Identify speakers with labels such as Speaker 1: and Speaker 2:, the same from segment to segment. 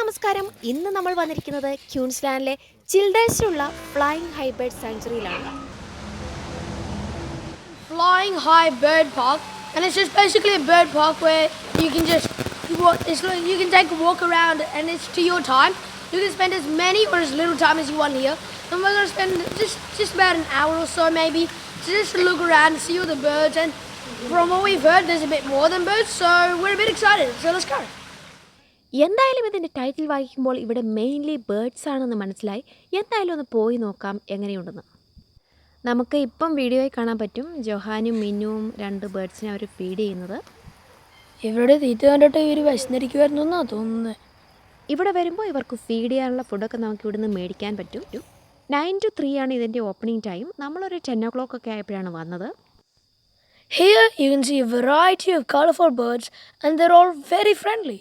Speaker 1: നമസ്കാരം. ഇന്ന് നമ്മൾ വന്നിരിക്കുന്നത് ക്യൂൻസ്ലാൻഡിലെ ചിൽഡ്രൻസിനുള്ള ഫ്ലൈയിങ് ഹൈ ബേർഡ് സാങ്ച്വറിയിലാണ്.
Speaker 2: Flying High Bird Park, and it's just basically a bird park where you can just you can take a walk around, and it's to your time. You can spend as many or as little time as you want here. And we're going to spend just about an hour or so maybe to just look around and see all the birds. And from what we've heard, there's a bit more than birds, so we're a bit excited. So let's go.
Speaker 1: എന്തായാലും ഇതിൻ്റെ title വായിക്കുമ്പോൾ ഇവിടെ mainly birds ആണെന്ന് മനസ്സിലായി. എന്തായാലും ഒന്ന് പോയി നോക്കാം എങ്ങനെയുണ്ടെന്ന്. നമുക്ക് ഇപ്പം വീഡിയോയിൽ കാണാൻ പറ്റും ജൊഹാനും മിന്നുവും രണ്ട് ബേർഡ്സിനെ അവർ ഫീഡ് ചെയ്യുന്നത്.
Speaker 2: ഇവരുടെ തീറ്റ കണ്ടിട്ട് ഇവർ വിശന്നിരിക്കുമായിരുന്നു എന്നാണ് തോന്നുന്നത്.
Speaker 1: ഇവിടെ വരുമ്പോൾ ഇവർക്ക് ഫീഡ് ചെയ്യാനുള്ള ഫുഡൊക്കെ നമുക്ക് ഇവിടുന്ന് മേടിക്കാൻ പറ്റും. 9 to 3 ആണ് ഇതിൻ്റെ ഓപ്പണിംഗ് ടൈം. നമ്മളൊരു 10 o'clock ഒക്കെ ആയപ്പോഴാണ് വന്നത്.
Speaker 2: Here you can see a variety of colorful birds and they're all very friendly.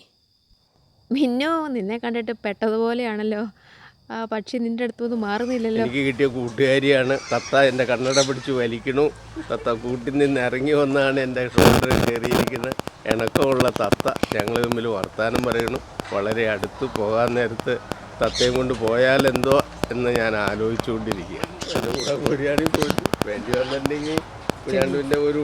Speaker 1: മിന്നു നിന്നെ കണ്ടിട്ട് പെട്ടതുപോലെയാണല്ലോ. പക്ഷി നിന്റെ അടുത്തൊന്നും മാറുന്നില്ലല്ലോ.
Speaker 3: എനിക്ക് കിട്ടിയ കൂട്ടുകാരിയാണ് തത്ത. എൻ്റെ കണ്ണട പിടിച്ച് വലിക്കണു. തത്ത കൂട്ടിൽ നിന്ന് ഇറങ്ങി വന്നാണ് എൻ്റെ ഷോൾഡറിൽ കയറിയിരിക്കുന്നത്. ഇണക്കമുള്ള തത്ത. ഞങ്ങൾ തമ്മിൽ വർത്തമാനം പറയണു. വളരെ അടുത്ത് പോകാൻ നേരത്ത് തത്തയും കൊണ്ട് പോയാലെന്തോ എന്ന് ഞാൻ ആലോചിച്ചുകൊണ്ടിരിക്കുകയാണ്. എൻ്റെ കൂടെ കുരിയാടി പോയിട്ട് വേണ്ടി വന്നിട്ടുണ്ടെങ്കിൽ കുരിയാണ്ടുവിൻ്റെ ഒരു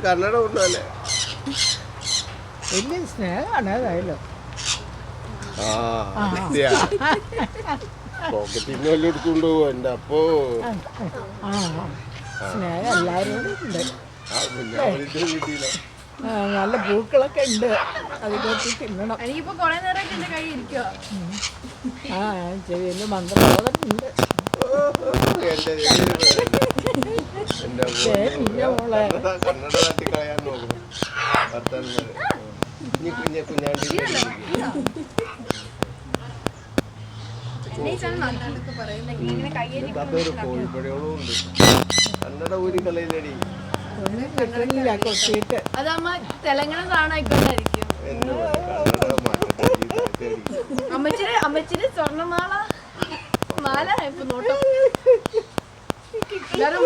Speaker 3: കന്നഡ കൊണ്ടല്ലേ
Speaker 4: വലിയ സ്നേഹമാണ് അതായാലും.
Speaker 3: പോക്കറ്റിന് വല്ല എടുത്തുകൊണ്ട് പോകും എൻ്റെ അപ്പോ.
Speaker 4: സ്നേഹം എല്ലാവരോടും ഉണ്ട്.
Speaker 3: വീട്ടിലോ
Speaker 4: നല്ല പൂക്കളൊക്കെ ഉണ്ട്, അത് കൊത്തി തിന്നണം. ചെവിയിൽ മന്ത്രബോധമുണ്ട്.
Speaker 3: കന്നഡ തട്ടി കളയാൻ നോക്കണം. കുഞ്ഞാണ്ടി കോഴിപ്പഴയോളം ഉണ്ട്. കന്നഡ ഊരി കളയിലടി.
Speaker 4: കൊത്തിയിട്ട്
Speaker 2: തെലങ്കാന സാധനമായിക്കൊണ്ടായിരിക്കും. അമ്മച്ചിന്റെ സ്വർണ്ണമാല മാല ഇപ്പൊ നോട്ടം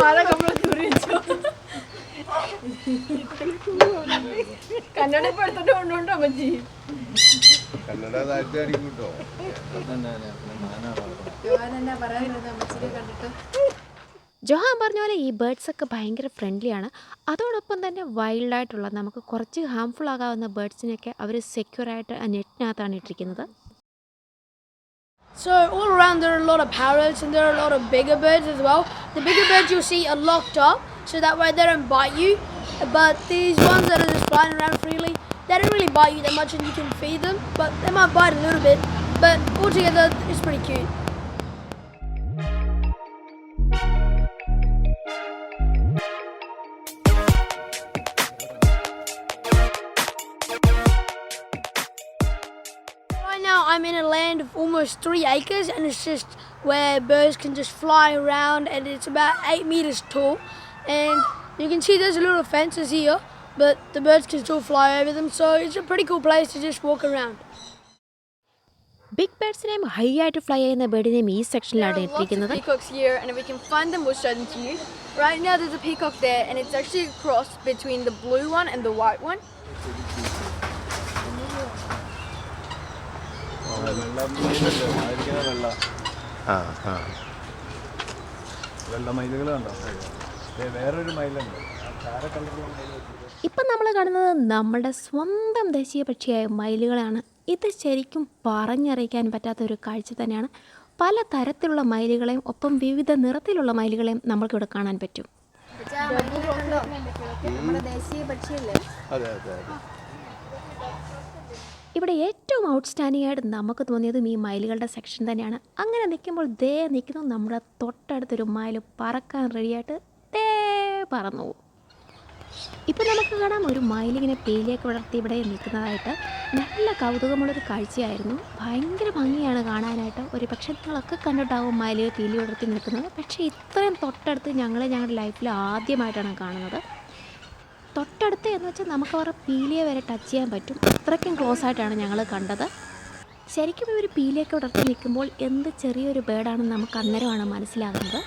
Speaker 2: മാല കന്നഡ ഇപ്പൊ എടുത്തിട്ട് കൊണ്ടുണ്ടോ അമ്മച്ചി?
Speaker 3: കന്നഡ താഴ്ത്തായിരിക്കും കേട്ടോ.
Speaker 1: ജൊഹാൻ പറഞ്ഞ പോലെ ഈ ബേർഡ്സ് ഒക്കെ ഭയങ്കര ഫ്രണ്ട്ലിയാണ്. അതോടൊപ്പം തന്നെ വൈൽഡായിട്ടുള്ള നമുക്ക് കുറച്ച് ഹാംഫുൾ ആകാവുന്ന ബേർഡ്സിനൊക്കെ അവർ സെക്യൂറായിട്ട് നെറ്റിനകത്താണ് ഇട്ടിരിക്കുന്നത്.
Speaker 2: So all around there are a lot of parrots and there are a lot of bigger birds as well. The bigger birds you'll see are locked up so that way they don't bite you. But these ones that are just flying around freely, they don't really bite you that much and you can feed them. But they might bite a little bit. But altogether it's pretty cute. Now I'm in a land of almost 3 acres and it's just where birds can just fly around and it's about 8 meters tall, and you can see there's a little fences here but the birds can still fly over them, so it's a pretty cool place to just walk around.
Speaker 1: Big ബേർഡ്സിനെയും high ആയിട്ട് fly ചെയ്യുന്ന ബേർഡിനെയും ഈ സെക്ഷനിലാണ് ഇട്ടിരിക്കുന്നത്.
Speaker 5: Peacocks here, and if we can find them we'll show them to you. Right now there's a peacock there and it's actually a cross between the blue one and the white one.
Speaker 1: ഇപ്പം നമ്മൾ കാണുന്നത് നമ്മുടെ സ്വന്തം ദേശീയ പക്ഷിയായ മയിലുകളാണ്. ഇത് ശരിക്കും പറഞ്ഞറിയിക്കാൻ പറ്റാത്തൊരു കാഴ്ച തന്നെയാണ്. പല തരത്തിലുള്ള മയിലുകളെയും ഒപ്പം വിവിധ നിറത്തിലുള്ള മയിലുകളെയും നമ്മൾക്കിവിടെ കാണാൻ പറ്റും. ഇവിടെ ഏറ്റവും ഔട്ട്സ്റ്റാൻഡിംഗ് ആയിട്ട് നമുക്ക് തോന്നിയതും ഈ മയിലുകളുടെ സെക്ഷൻ തന്നെയാണ്. അങ്ങനെ നിൽക്കുമ്പോൾ നിൽക്കുന്നു നമ്മുടെ തൊട്ടടുത്തൊരു മയിൽ പറക്കാൻ റെഡിയായിട്ട് പറന്നു പോകും. ഇപ്പോൾ നമുക്ക് കാണാം ഒരു മയിലിങ്ങനെ പീലിയൊക്കെ വളർത്തി ഇവിടെ നിൽക്കുന്നതായിട്ട്. നല്ല കൗതുകമുള്ളൊരു കാഴ്ചയായിരുന്നു. ഭയങ്കര ഭംഗിയാണ് കാണാനായിട്ട്. ഒരു പക്ഷേ നിങ്ങളൊക്കെ കണ്ടിട്ടാവും മയിലുകൾ പീലി വളർത്തി നിൽക്കുന്നത്. പക്ഷേ ഇത്രയും തൊട്ടടുത്ത് ഞങ്ങളുടെ ലൈഫിൽ ആദ്യമായിട്ടാണ് കാണുന്നത്. തൊട്ടടുത്ത് എന്ന് വെച്ചാൽ നമുക്ക് അവരുടെ പീലിയെ വരെ ടച്ച് ചെയ്യാൻ പറ്റും. അത്രയ്ക്കും ക്ലോസ് ആയിട്ടാണ് ഞങ്ങൾ കണ്ടത്. ശരിക്കും ഇവർ പീലിയൊക്കെ ഉടർത്തി നിൽക്കുമ്പോൾ എന്ത് ചെറിയൊരു ബേർഡാണെന്ന് നമുക്ക് അന്നേരമാണ് മനസ്സിലാകുന്നത്.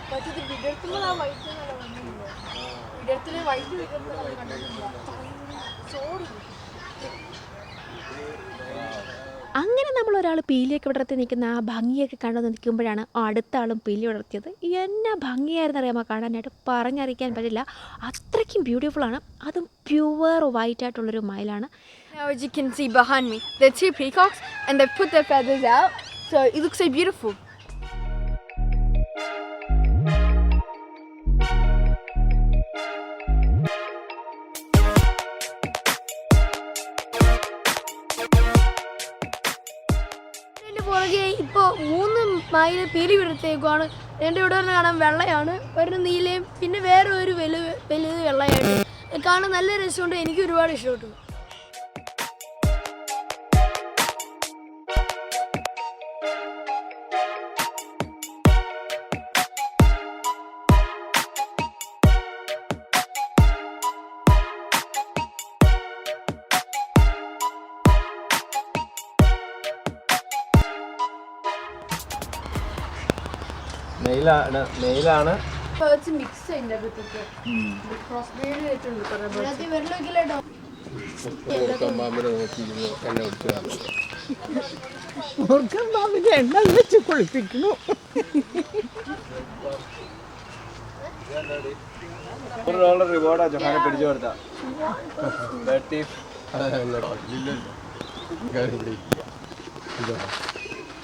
Speaker 5: പക്ഷേ ഇത് വിടർത്തുമ്പോൾ ആ വൈറ്റ് നല്ല വന്നില്ല. വിടർത്തില് വൈറ്റ് വിടർത്തുമ്പോൾ നമ്മൾ കണ്ടിട്ടില്ല. സോറി.
Speaker 1: അങ്ങനെ നമ്മൾ ഒരാൾ പീലിയൊക്കെ വിടർത്തി നിൽക്കുന്ന ആ ഭംഗിയൊക്കെ കണ്ടു നിൽക്കുമ്പോഴാണ് അടുത്ത ആളും പീലി വിടർത്തിയത്. എന്നാ ഭംഗിയായിരുന്നു അറിയാമോ കാണാനായിട്ട്, പറഞ്ഞറിയിക്കാൻ പറ്റില്ല. അത്രയ്ക്കും ബ്യൂട്ടിഫുള്ളാണ്. അതും പ്യുവർ വൈറ്റ് ആയിട്ടുള്ളൊരു മയിലാണ്.
Speaker 5: Now as you can see behind me, there are 2 peacocks and they've put their feathers out, so it looks so beautiful.
Speaker 2: പുറകെ ഇപ്പോൾ 3 മയിൽ പീലി വിടർത്തേക്കുവാണ്. എൻ്റെ ഇവിടെ നിന്ന് കാണാൻ വെള്ളയാണ്, ഒരു നീലയും, പിന്നെ വേറെ ഒരു വലുത് വെള്ളയായിട്ട് കാണാൻ നല്ല രസമുണ്ട്. എനിക്ക് ഒരുപാട് ഇഷ്ടപ്പെട്ടു.
Speaker 3: മെയിലാണ്.
Speaker 5: Birds mix അതിൻ്റെ അകത്തൊക്കെ ക്രോസ് ബ്രീഡ് ചെയ്തിട്ടുണ്ട് കുറേ birds.
Speaker 2: വെള്ളമൊക്കെ
Speaker 3: പാമ്പിനെ നോക്കിയിരുന്നു എന്നെ വിളിച്ചു.
Speaker 4: മൂർഖൻ പാമ്പിന്റെ എണ്ണ വെച്ച് കുളിപ്പിക്കുന്നു.
Speaker 6: $100 റിവാർഡാ ജൊഹാനെ പിടിച്ചു കൊടുത്ത.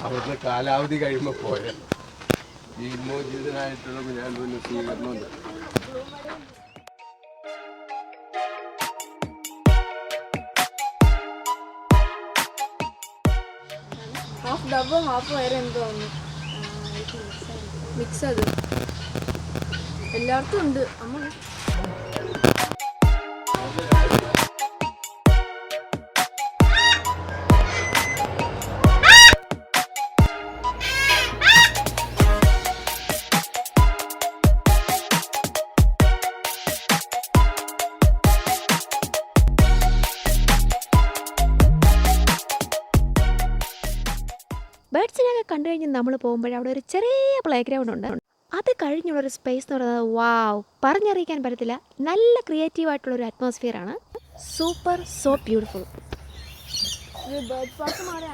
Speaker 3: അവിടുത്തെ കാലാവധി കഴിയുമ്പോൾ പോയ ജീവമോചിതനായിട്ടുള്ള ഞാൻ പിന്നെ സ്വീകരണമുണ്ട്.
Speaker 5: ഹാഫ് ഡബും ഹാഫ് വയറും എന്തോ ഒന്ന് മിക്സ് അത് എല്ലായിടത്തും ഉണ്ട്. അമ്മ
Speaker 1: ബേഡ്സിനെയൊക്കെ കണ്ടു കഴിഞ്ഞ് നമ്മൾ പോകുമ്പോൾ അവിടെ ഒരു ചെറിയ പ്ലേ ഗ്രൗണ്ട് ഉണ്ട്. അത് കഴിഞ്ഞുള്ളൊരു സ്പേസ് എന്ന് പറയുന്നത് വാവ്, പറഞ്ഞറിയിക്കാൻ പറ്റത്തില്ല. നല്ല ക്രിയേറ്റീവായിട്ടുള്ളൊരു അറ്റ്മോസ്ഫിയറാണ്. Super, so beautiful.
Speaker 5: Bird park മാറി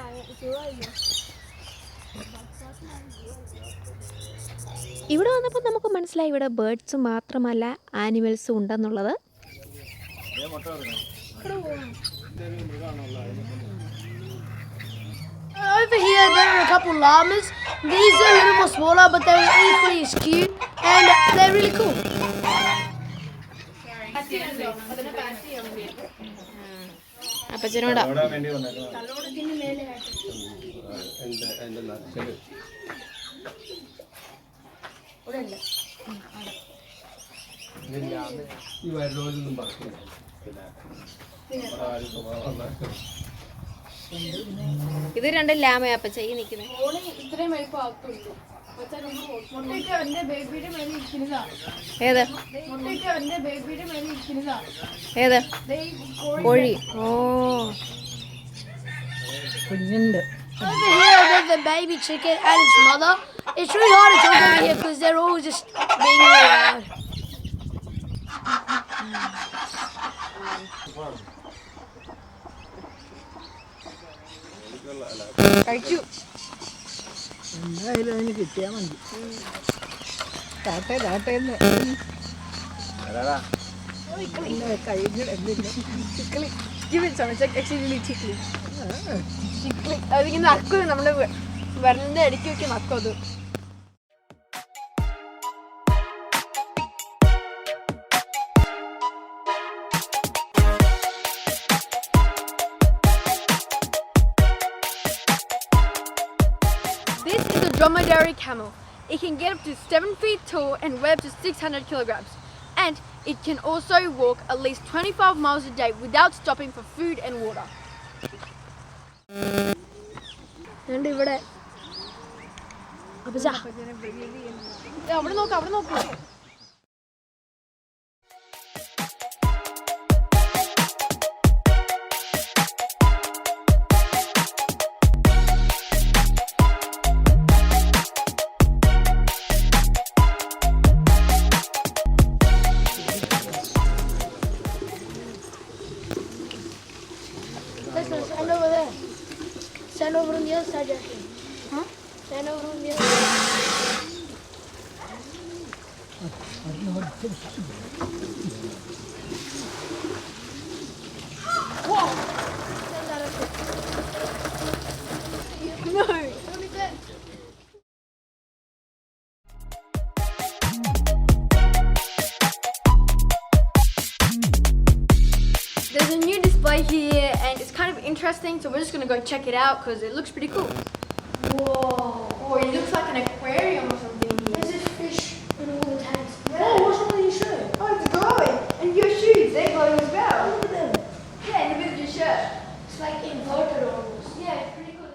Speaker 1: ഇവിടെ വന്നപ്പോൾ നമുക്ക് മനസ്സിലായി ഇവിടെ ബേർഡ്സ് മാത്രമല്ല ആനിമൽസും ഉണ്ടെന്നുള്ളത്.
Speaker 2: Over here there are a couple llamas. These are a little more smaller, but they're equally as cute and they're really cool.
Speaker 1: അപ്പച്ചനോടാ
Speaker 3: എൻ്റെ നർച്ചല് ഈ വരുന്നവരൊന്നും പറഞ്ഞില്ല.
Speaker 1: ഇത് രണ്ടും ലാമയാ അപ്പച്ച ഈ നിൽക്കുന്നത്.
Speaker 5: ഇത്രയും വലിപ്പം ആക്കുള്ളൂ. മുട്ടയ്ക്ക് എൻ്റെ ബേബിയുടെ മേലെ ഇരിക്കുന്നതാ.
Speaker 1: ഏത്
Speaker 5: മുട്ടയ്ക്ക് എൻ്റെ ബേബിയുടെ മേലെ ഇരിക്കുന്നതാ.
Speaker 1: ഏത് കോഴി? ഓ,
Speaker 4: കുഞ്ഞുണ്ട്.
Speaker 2: Over here there's the baby chicken and its mother. It's really hard to talk over here because they're all just being really loud.
Speaker 5: കഴിച്ചു.
Speaker 4: എന്തായാലും അതിന് കിട്ടിയാൽ മതി. താട്ടേന്ന് കഴിഞ്ഞിടന്നില്ല.
Speaker 5: Give it some. It's like actually really tickly. Tickly. അതിങ്ങനെ നക്കും, നമ്മള് വിരലിന്റെ ഇടയ്ക്ക് വെച്ച് നക്കും അത്. This is a dromedary camel. It can get up to 7 feet tall and weigh up to 600 kilograms. And it can also walk at least 25 miles a day without stopping for food and water.
Speaker 2: And ഇവിടെ
Speaker 5: അവിടെ നോക്ക്, അവിടെ നോക്ക്. There's a new display here and it's kind of interesting, so we're just gonna go check it out because it looks pretty cool. Whoa! Oh, it looks like an aquarium or something here.
Speaker 2: There's this fish in all the tanks. Oh, what's wrong with your shirt?
Speaker 5: Oh, it's glowing! And your shoes, they're glowing as well.
Speaker 2: Look at them.
Speaker 5: Yeah, in the bit of your shirt.
Speaker 2: It's like inverted almost.
Speaker 5: Yeah, it's pretty cool.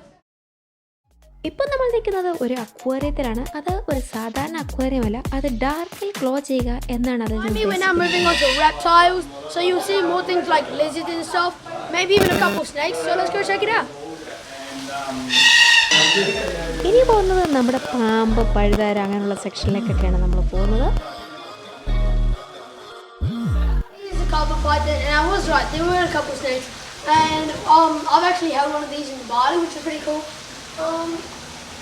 Speaker 1: ഇപ്പം നമ്മൾ നിൽക്കുന്നത് ഒരു അക്വേറിയത്തിലാണ്. അത് ഒരു സാധാരണ aquarium അല്ല, അത് ഡാർക്കിൽ ക്ലോ ചെയ്യുക എന്നാണ് അതിൽ
Speaker 2: I mean, we're now moving on to reptiles, so you'll see more things like lizards and stuff, maybe even a couple snakes, so let's go check it out.
Speaker 1: ഇനി പോകുന്നത് നമ്മുടെ പാമ്പ്, പഴുതാര അങ്ങനെയുള്ള സെക്ഷനിലേക്കൊക്കെയാണ് നമ്മൾ പോകുന്നത്.
Speaker 2: Here's a couple python, and I was right, there were a couple snakes, and I've actually held one of these in the body, which is pretty cool.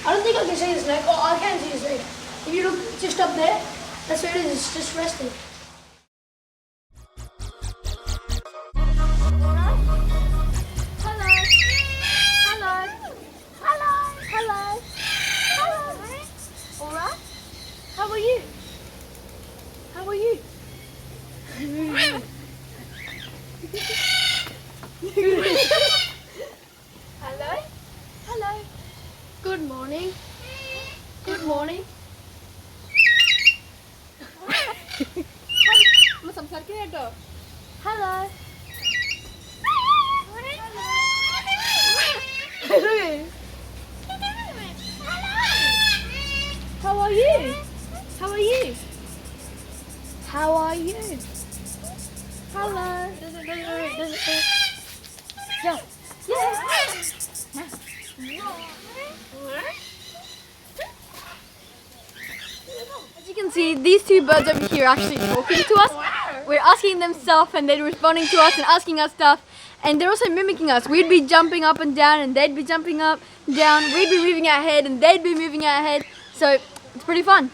Speaker 2: I don't think I can see the snake. Oh, I can see the snake. If you look just up there, that's where it is. It's just resting.
Speaker 5: How are you? How are you? Hello? Hello?
Speaker 2: Good morning. Good morning.
Speaker 5: Hello? How are you? How are you? How are you? Hello? Yeah. Yeah. As you can see, these two birds over here are actually talking to us. We're asking them stuff and they're responding to us and asking us stuff. And they're also mimicking us. We'd be jumping up and down and they'd be jumping up and down. We'd be moving our head and they'd be moving our head. So it's pretty fun.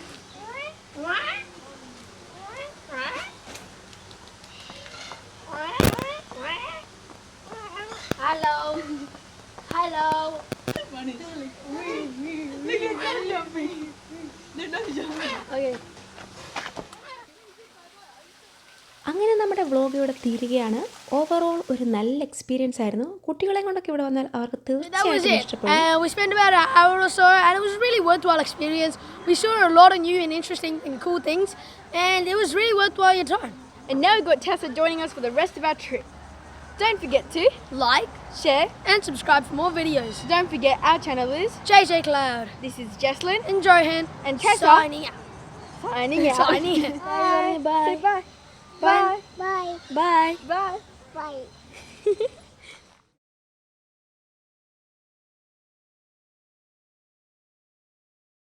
Speaker 2: Hello. Hello. Okay.
Speaker 1: അങ്ങനെ നമ്മുടെ vlog ഇവിടെ തീരുകയാണ്. Overall ഒരു നല്ല experience ആയിരുന്നു. കുട്ടികളെ കൊണ്ടൊക്കെ ഇവിടെ വന്നാൽ അവർക്ക്
Speaker 2: That was
Speaker 1: തീർച്ചയായിട്ടും
Speaker 2: it.
Speaker 1: ഇഷ്ടപ്പെടും.
Speaker 2: We spent about an hour or so, and it was a really worthwhile experience. We saw a lot of new and interesting and cool things, and it was really worthwhile your time.
Speaker 5: And now we've got Tessa joining us for the rest of our trip. Don't forget to
Speaker 2: Like
Speaker 5: share.
Speaker 2: and subscribe for more videos.
Speaker 5: Don't forget our channel is.
Speaker 2: JJ Cloud
Speaker 5: This is Jesslyn
Speaker 2: and Johan
Speaker 5: and Tessa
Speaker 2: signing out.
Speaker 5: signing out.
Speaker 2: Signing out.
Speaker 5: Bye.
Speaker 2: Bye.
Speaker 5: Say bye. Bye.
Speaker 2: Bye.
Speaker 1: Bye.
Speaker 5: Bye.
Speaker 2: Bye.